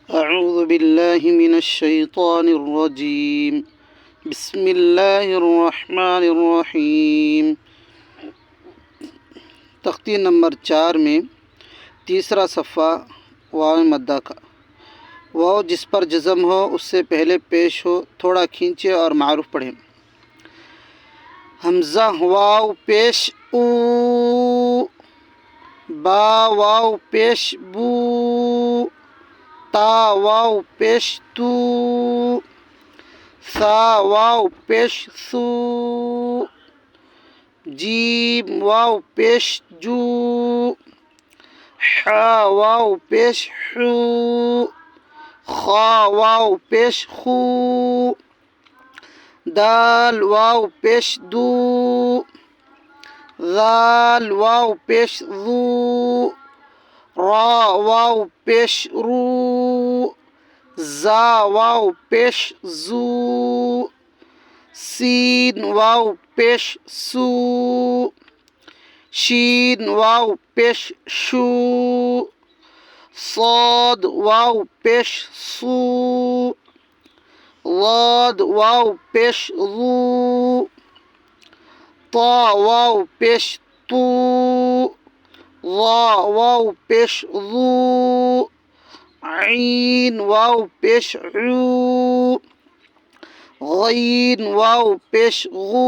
أعوذ بالله من الشيطان الرجيم بسم الله الرحمن الرحीम। तख्ती नंबर 4 में तीसरा सफ़ा वाव मद्दा का। वाव जिस पर जज़म हो उससे पहले पेश हो थोड़ा खींचे और मारूफ पढ़ें। हमज़ा वाव पेश ऊ, बा वाव पेश बू, ता वाव पेश तू, सा वाव पेश सू, जीम वाव पेश जू, हा वाव पेश हू, खा वाव पेश खू, दाल वाव पेश दू, ज़ाल वाव पेश ज़ू, रा वाव पेश रू, ज़ा वाव पेश ज़ू, सीन वाव पेश सू, शीन वाव पेश शू, صاد वाव पेश सू, ज़ाद वाव पेश ज़ू, ता वाव पेश तू, ज़ा वाव पेश ज़ू, ऐन वाव पेश ऊ, गैन वाव पेश गू,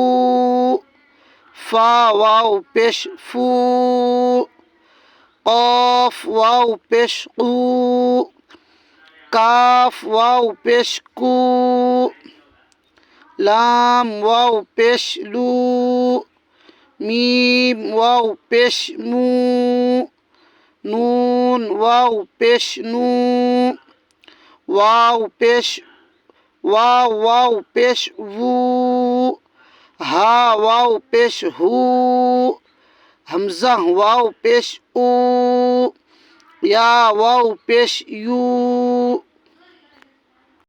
फा वाव पेश फू, क़ाफ वाव पेश कू, काफ वाव पेश कू, लाम वाव पेश लू, मीम वाव पेश मू, नून वाव पेश नू, वाव वाव पेश वू, हा वाव पेश हू, हमज़ा वाव पेश ऊ, या वाव पेश यू,